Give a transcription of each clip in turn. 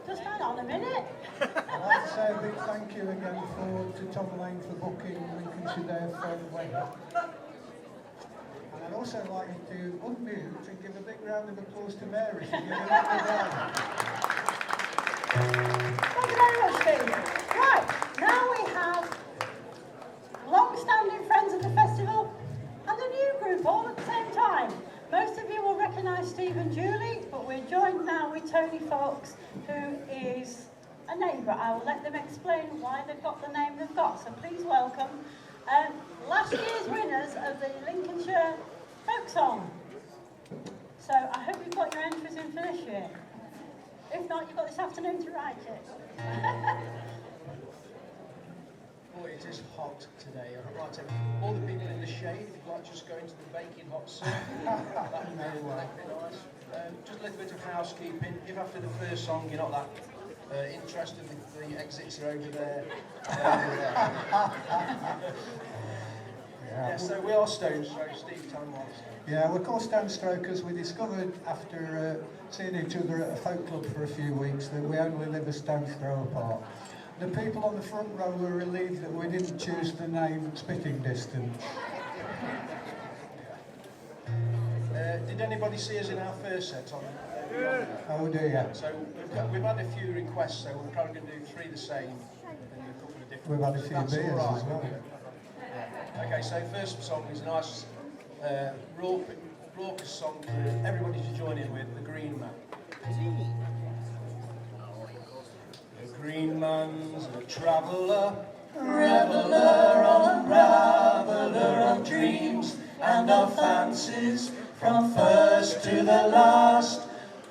Just hang on a minute. I'd like to say a big thank you again to Tom Lane for booking Lincolnshire Folk wedding. And I'd also like to unmute and give a big round of applause to Mary for giving up the day. Thank you very much, Steve. Right, now we have long-standing friends of the festival and a new group all at the same time. Most of you will recognise Steve and Julie, but we're joined now with Tony Fox, who is a neighbour. I will let them explain why they've got the name they've got. So please welcome last year's winners of the Lincolnshire Folk song. So I hope you've got your entries in for this year. If not, you've got this afternoon to write it. Boy, it is hot today. I'd like to all the people in the shade, if you'd like to just go into the baking hot sun, that'd be nice. Just a little bit of housekeeping. If after the first song you're not that interested, the exits are over there. Yeah, so we are Stonesthrow. Steve, tell them what. Yeah, we're called Stonesthrow because we discovered after seeing each other at a folk club for a few weeks that we only live a stone's throw apart. The people on the front row were relieved that we didn't choose the name Spitting Distance. Did anybody see us in our first set on? Oh dear. So we've had a few requests, so we're probably going to do 3 the same, and a couple of different. We've had a few That's beers all right. as well. Yeah. Okay, so first song is a nice raucous song for everybody to join in with, The Green Man. The green man's a traveller, reveller, unraveller of dreams and of fancies, from first to the last,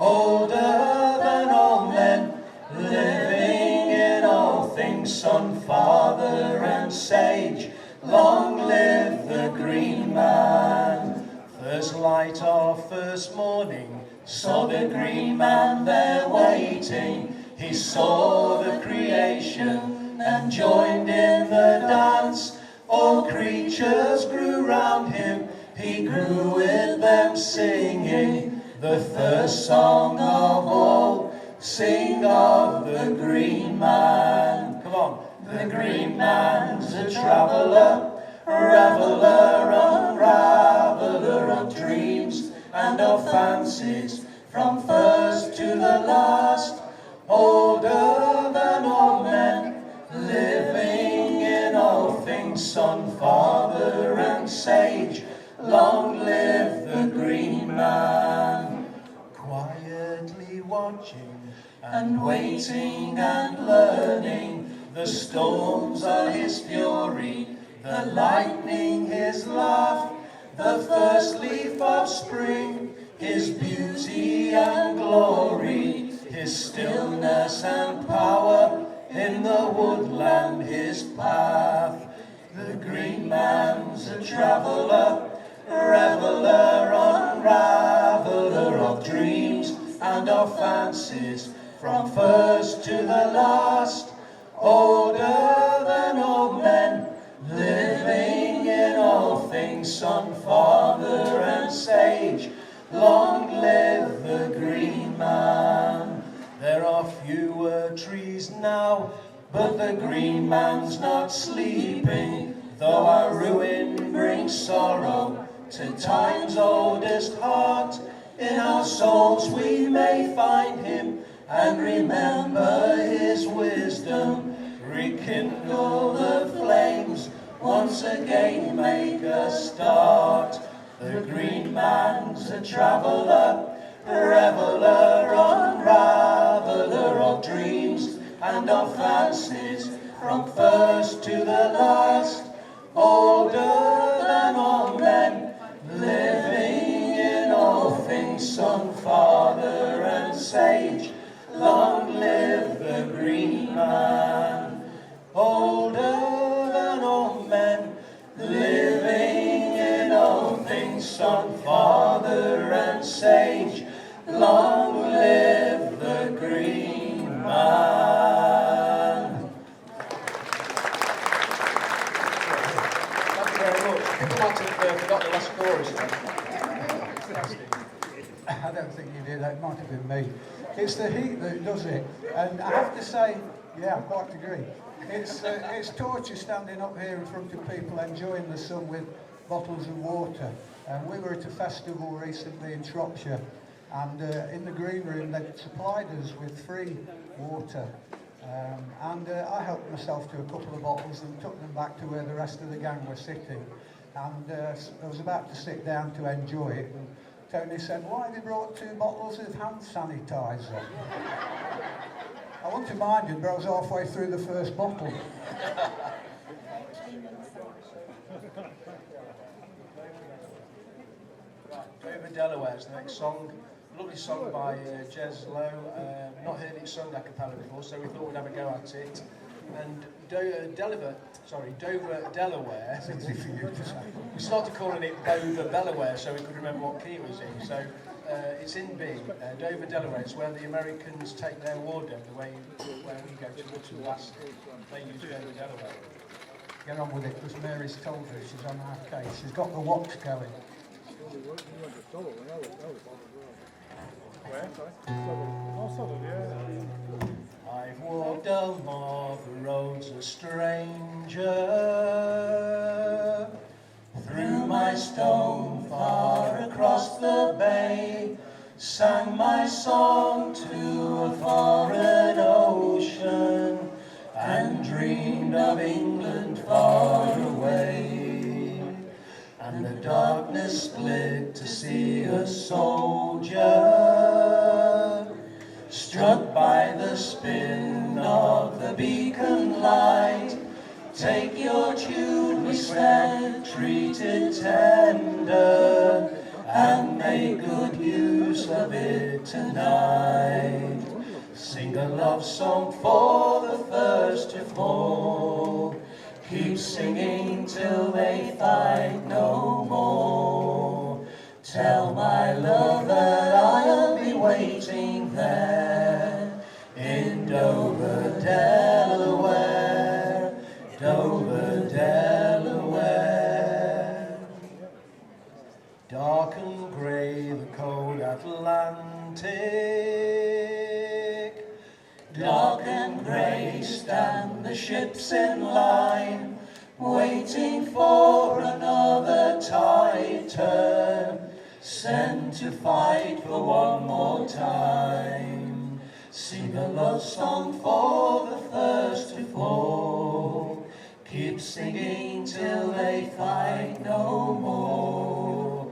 older than all men, living in all things, son, father and sage. Long live the green man. First light of first morning, saw the green man there waiting. He saw the creation and joined in the dance. All creatures grew round him, he grew with them singing. The first song of all, sing of the green man. Come on. The green man's a traveller, reveller, unraveller of dreams and of fancies, from first to the last, older than all men, living in all things, son, father and sage. Long live the green man. Quietly watching and waiting and learning, the storms are his fury, the lightning his laugh, the first leaf of spring, his beauty and glory, his stillness and power, in the woodland his path. The green man's a traveller, reveller, unraveller of dreams and of fancies, from first to the last, older than all men, living in all things, son, father and sage. Long live the green man. There are fewer trees now, but the green man's not sleeping, though our ruin brings sorrow to time's oldest heart. In our souls we may find him and remember his wisdom, rekindle the flames, once again make a start. The green man's a traveller, reveller, unraveller of dreams and of fancies, from first to the last, older than all men, living in all things, son, father and sage. Long live the green man. Older than all men, living in all things, son, father and sage. Long live the green man. Thank you very much. People might have forgot the last chorus. I don't think you did, that might have been me. It's the heat that does it. And I have to say, yeah, I quite agree. It's torture standing up here in front of people enjoying the sun with bottles of water. And we were at a festival recently in Shropshire, and in the green room they supplied us with free water. I helped myself to a couple of bottles and took them back to where the rest of the gang were sitting. And I was about to sit down to enjoy it, and Tony said, "Why have you brought 2 bottles of hand sanitizer?" I wouldn't have minded, but I was halfway through the first bottle. Dover Delaware is the next song. Lovely song by Jez Lowe. Not heard it sung a cappella before, so we thought we'd have a go at it. And Dover, Delaware. It's easy for you to say. We started calling it Dover, Delaware, so we could remember what key it was in. So it's in B. Dover, Delaware. It's where the Americans take their water, the way where we go to Woodson West. They use Dover, Delaware. Get on with it, because Mary's told her she's on our case. She's got the watch going. I've walked along the roads a stranger, through my stone far across the bay, sang my song to a foreign ocean, and dreamed of England far away. And the darkness split to see a soldier, struck by the spin of the beacon light. Take your tune, we said, treat it tender, and make good use of it tonight. Sing a love song for the first to fall. Keep singing till they fight no more. Tell my love that I'll be waiting there in Dover, Delaware, Dover, Delaware. Dark and grey the cold Atlantic, dark and grey stand the ships in line, waiting for another tide turn, sent to fight for one more time. Sing a love song for the first to fall. Keep singing till they fight no more.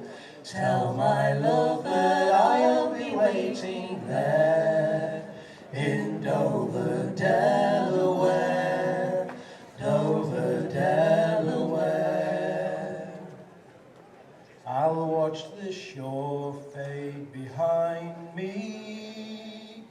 Tell my love that I'll be waiting there in Dover, Delaware, Dover, Delaware. I'll watch the shore fade behind me,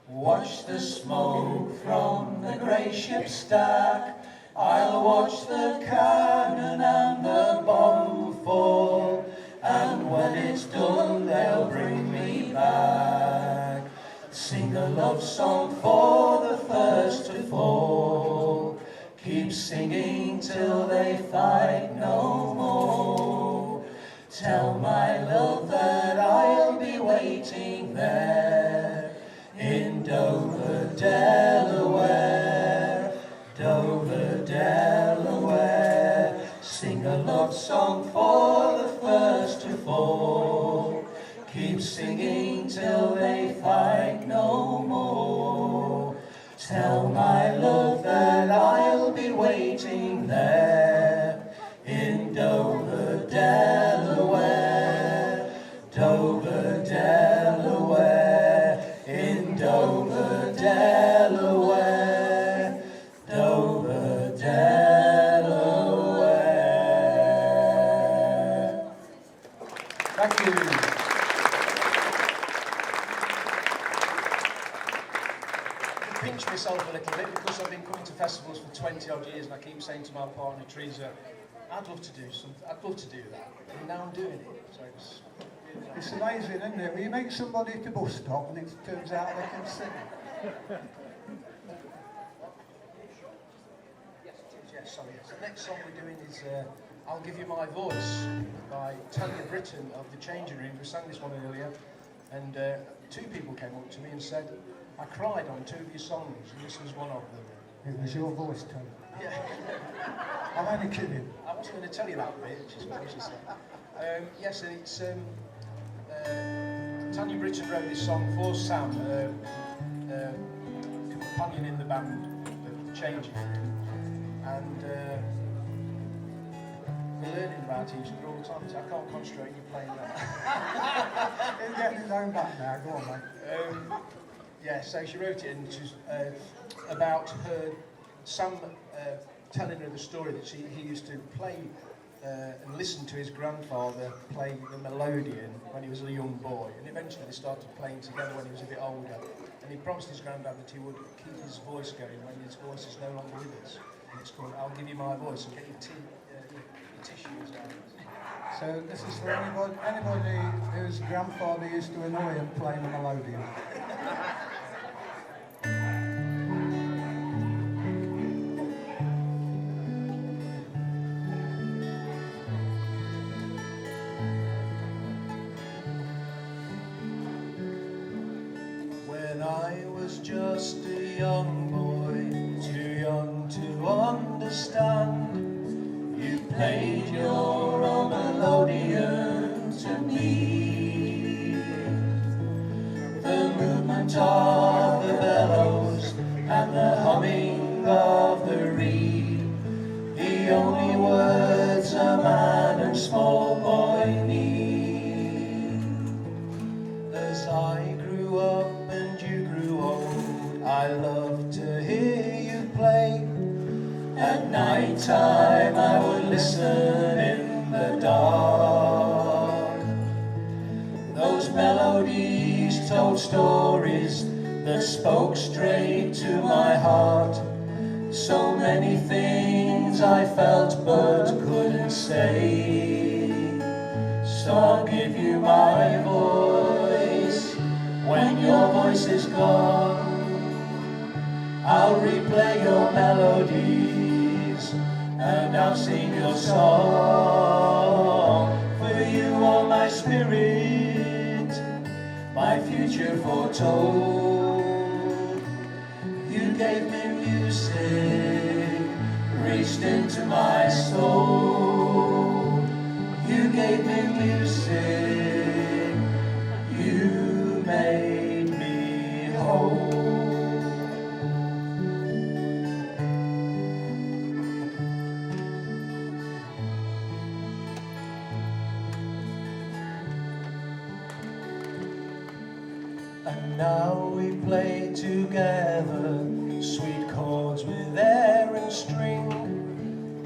watch the smoke from the grey ship's stack. I'll watch the cannon and the bomb fall, and when it's done they'll bring me back. Sing a love song for the first to fall. Keep singing till they fight no more. Tell my love that I'll be waiting there in Dover, Delaware, Dover, Delaware. Sing a love song for the first to fall. Keep singing till they fight no more. Tell my love that I'll be waiting there in Dover, Delaware, Dover, Delaware, in Dover, Delaware, Dover, Delaware. Thank you. Pinch myself a little bit because I've been coming to festivals for 20 odd years, and I keep saying to my partner Teresa, I'd love to do something, I'd love to do that, and now I'm doing it. So It's amazing, isn't it? When you meet somebody at a bus stop and it turns out they can sing. Yes, sorry. Yes. The next song we're doing is I'll Give You My Voice by Tanya Britton of the Changing Room. We sang this one earlier, and two people came up to me and said, I cried on 2 of your songs, and this was one of them. It was your voice, Tom. Yeah. I'm only kidding. I wasn't going to tell you that bit, which is what she said. Yes, and it's Tanya Britton wrote this song for Sam, companion in the band, Changing. And we're learning about each other all the time, so I can't concentrate you playing that. He's getting his own back now, go on, mate. Yeah, so she wrote it, and she's about her, Sam telling her the story that he used to play and listen to his grandfather play the melodeon when he was a young boy, and eventually they started playing together when he was a bit older, and he promised his granddad that he would keep his voice going when his voice is no longer with us. And it's called I'll Give You My Voice, and get your tissues out. So this is for anybody whose grandfather used to annoy him playing the melodeon. When I was just a young boy, too young to understand, you played your own melodeon to me. The movement of the bellows and the humming of the reed, the only words a man and small boy need. As I grew up and you grew old, I loved to hear you play. At night time I would listen in the dark. Those melodies told stories that spoke straight to my heart. So many things I felt but couldn't say. So I'll give you my voice when your voice is gone. I'll replay your melodies and I'll sing your song. For you are my spirit, my future foretold. You gave me music, reached into my soul. You gave me music, you made me whole. And now we play together, sweet chords with air and string.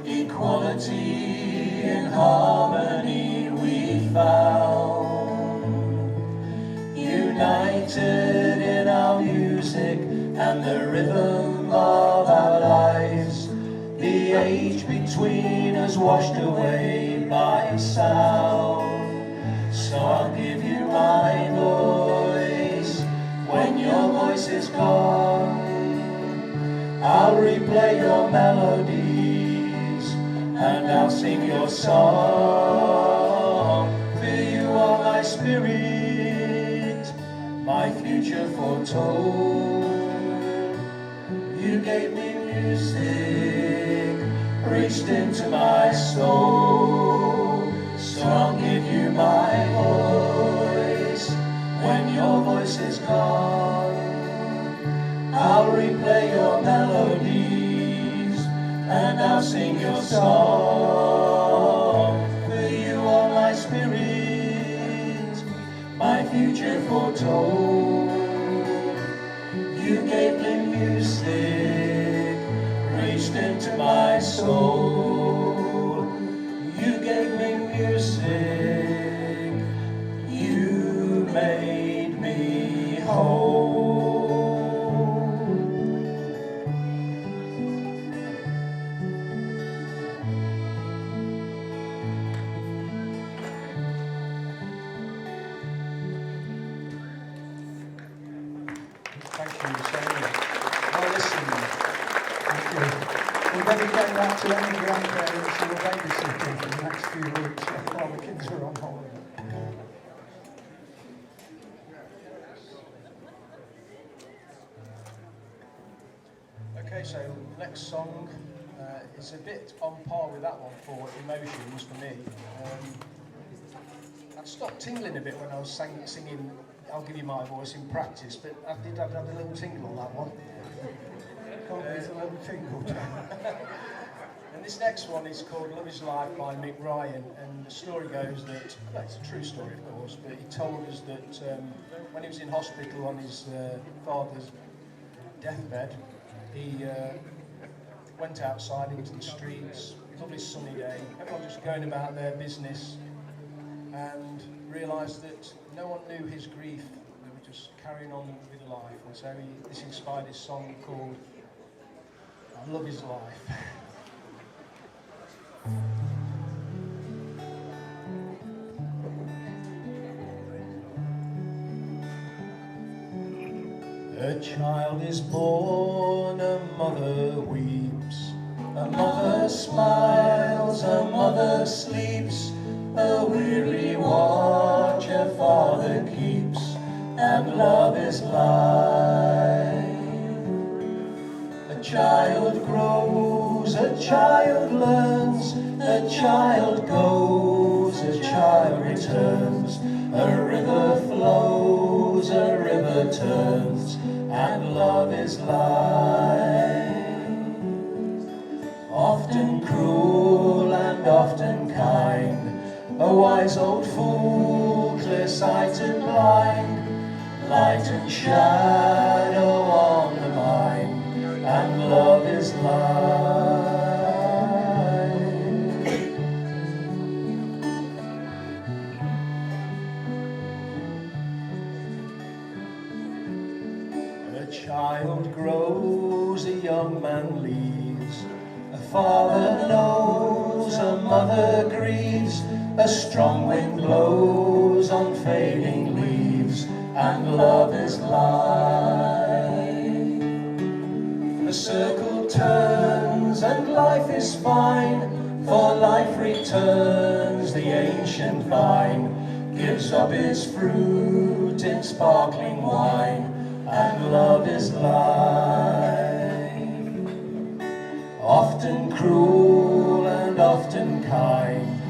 Equality in harmony we found. United in our music and the rhythm of our lives. The age between us washed away by sound. So I'll give you my voice when your voice is gone. I'll replay your melodies and I'll sing your song. For you are my spirit, my future foretold. You gave me music, reached into my soul. So I'll give you my voice when your voice is gone. I'll replay your melodies and I'll sing your song. For you are my spirit, my future foretold. You gave me music, reached into my soul. You gave me music, you made me whole. Thank you so much. Well, listen. Thank you. We'll dedicate that to any grandparents who are babysitting for the next few weeks while the kids are on holiday. Okay, so next song is a bit on par with that one for emotions for me. I'd stopped tingling a bit when I was singing I'll Give You My Voice in practice, but I did have a little tingle on that one. It's a little tingle. And this next one is called Love Is Life by Mick Ryan, and the story goes that, well, it's a true story of course, but he told us that when he was in hospital on his father's deathbed, he went outside into the streets, lovely sunny day, everyone just going about their business, and realised that no one knew his grief, they were just carrying on with life, and so this inspired his song called Love Is Life. A child is born, a mother weeps, a mother smiles, a mother sleeps, a weary watch a father keeps, and love is life. A child grows, a child learns, a child goes, a child returns, a river flows, a river turns, and love is life. Often cruel and often kind, a wise old fool, clear-sighted blind, light and shadow on the mind, and love is life. A child grows, a young man leaves, a father knows, a mother grieves, a strong wind blows on fading leaves, and love is life. The circle turns and life is fine, for life returns, the ancient vine gives up its fruit in sparkling wine, and love is life. Often cruel and often kind,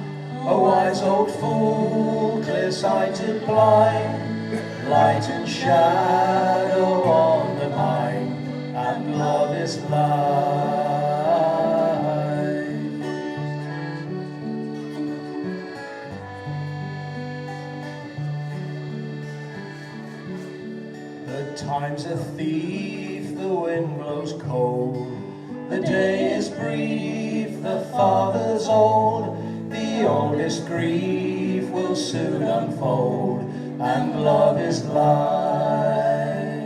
a wise old fool, clear-sighted blind, light and shadow on the mind, and love is life. The time's a thief, the wind blows cold, the day is brief, the father's old, the oldest grief will soon unfold, and love is life.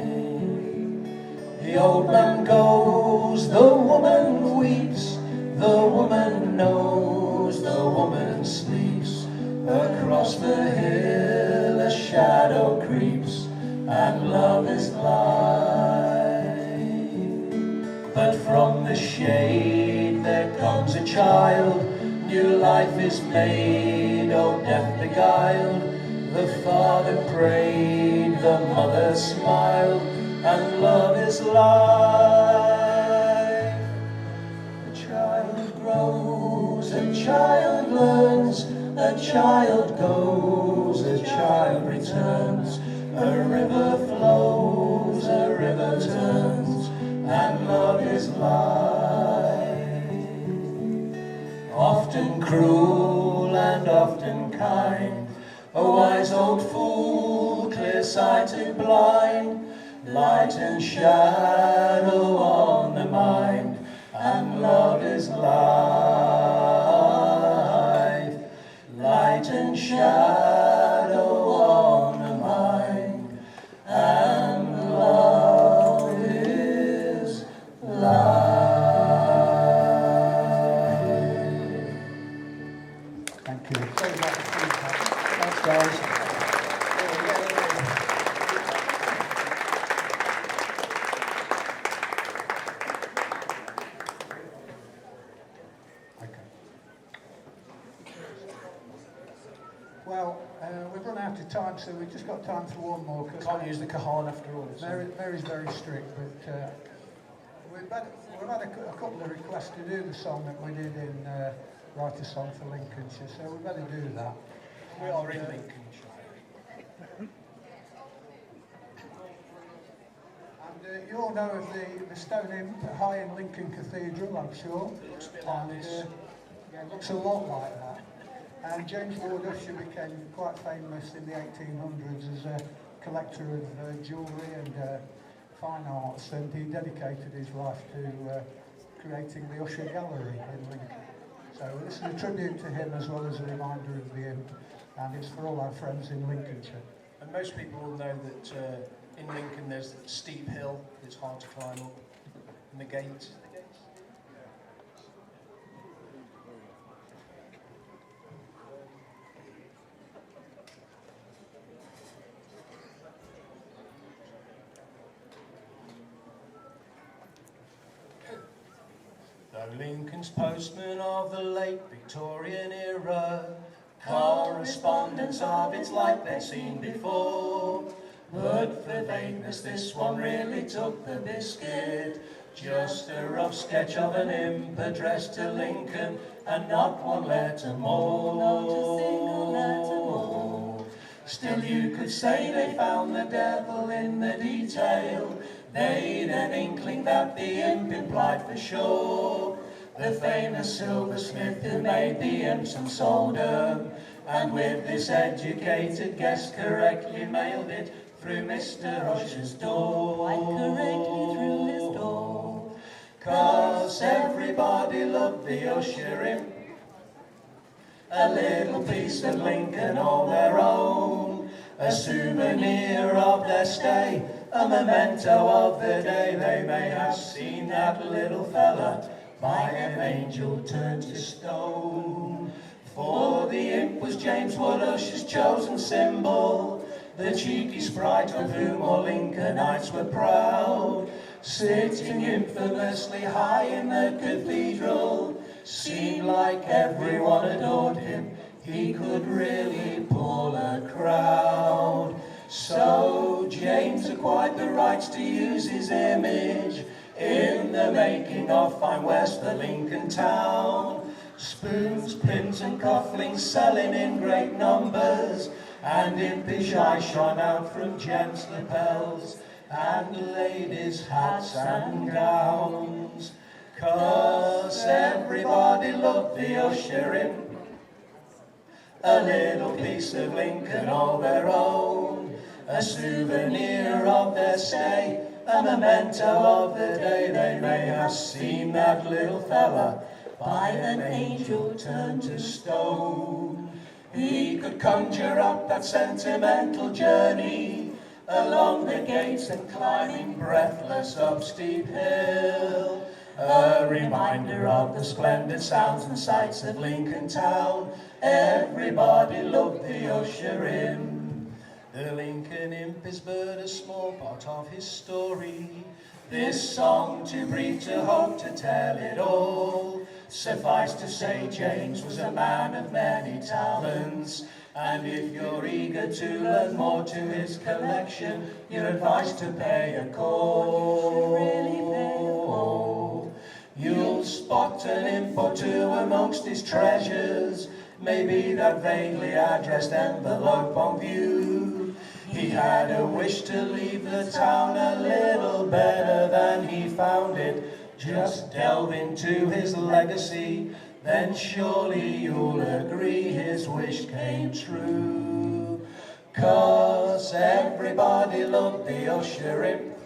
The old man goes, the woman weeps, the woman knows, the woman sleeps, across the hill a shadow creeps, and love is life. But from the shade there comes a child, new life is made, old death beguiled. The father prayed, the mother smiled, and love is life. A child grows, a child learns, a child goes, a child returns, a river flows, a river turns, and love is life. Often cruel and often kind, a wise old fool, clear-sighted blind, light and shadow on the mind, and love is life. Light and shadow on the mind, and love is life. Thank you. Sorry about the feedback. Thanks, guys. Okay. Well, we've run out of time, so we've just got time for one more. Can't use the cajon after all. Mary's very strict, but We've had a couple of requests to do the song that we did in Write a Song for Lincolnshire, so we better do that. We are in Lincolnshire. And you all know of the stone imp high in Lincoln Cathedral, I'm sure. It looks a bit like this. Yeah, it looks a lot like that. And James Ward Usher became quite famous in the 1800s as a collector of jewellery and fine arts, and he dedicated his life to creating the Usher Gallery in Lincoln. So this is a tribute to him as well as a reminder of the imp, and it's for all our friends in Lincolnshire. And most people will know that in Lincoln there's a steep hill that's hard to climb up, and the gates. Though Lincoln's postman of the late Victorian era, correspondence of its like they'd seen before, but for vagueness this one really took the biscuit. Just a rough sketch of an imp addressed to Lincoln, and not one letter more. Not a single letter more. Still you could say they found the devil in the detail. They'd an inkling that the imp implied for sure. The famous silversmith who made the imps and sold 'em, and with this educated guess correctly mailed it through Mr. Usher's door. Quite correctly through his door. 'Cause everybody loved the Usher imp, a little piece of Lincoln all their own, a souvenir of their stay, a memento of the day they may have seen that little fella by an angel turned to stone. For the imp was James Wood Usher's chosen symbol, the cheeky sprite of whom all Lincolnites were proud, sitting infamously high in the cathedral. Seemed like everyone adored him, he could really pull a crowd. So James acquired the rights to use his image in the making of fine West, the Lincoln town. Spoons, pins and cufflinks selling in great numbers, and impish eyes shone out from gents' lapels and ladies' hats and gowns. 'Cause everybody loved the Usher imp, a little piece of Lincoln all their own, a souvenir of their stay, a memento of the day they may have seen that little fella by an angel turned to stone. He could conjure up that sentimental journey along the gates and climbing breathless up steep hill, a reminder of the splendid sounds and sights of Lincoln town. Everybody loved the Usher imp. The Lincoln imp is but a small part of his story. This song too brief to hope to tell it all. Suffice to say James was a man of many talents, and if you're eager to learn more to his collection, you're advised to pay a call. Really pay a call. You'll spot an imp or two amongst his treasures, maybe that vaguely addressed envelope on view. He had a wish to leave the town a little better than he found it. Just delve into his legacy, then surely you'll agree his wish came true. 'Cause everybody loved the Usher imp,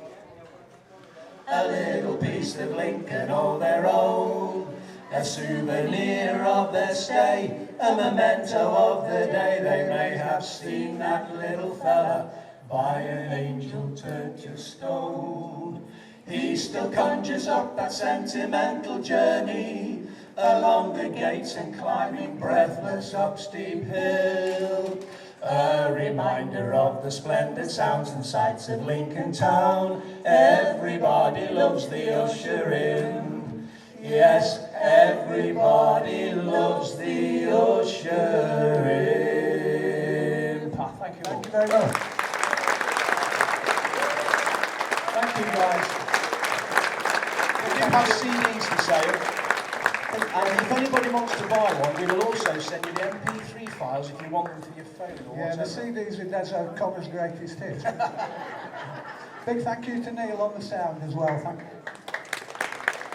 a little piece of Lincoln all their own, a souvenir of their stay, a memento of the day they may have seen that little fella by an angel turned to stone. He still conjures up that sentimental journey along the gates and climbing breathless up steep hill, a reminder of the splendid sounds and sights of Lincoln town. Everybody loves the Usher imp. Yes, everybody loves the Usher imp. Thank you all. Thank you very much. Thank you, guys. have CDs for sale. And if anybody wants to buy one, we will also send you the MP3 files if you want them for your phone or Yeah, the whatever. CDs with Des O'Connor's greatest hits. Big thank you to Neil on the sound as well. Thank you.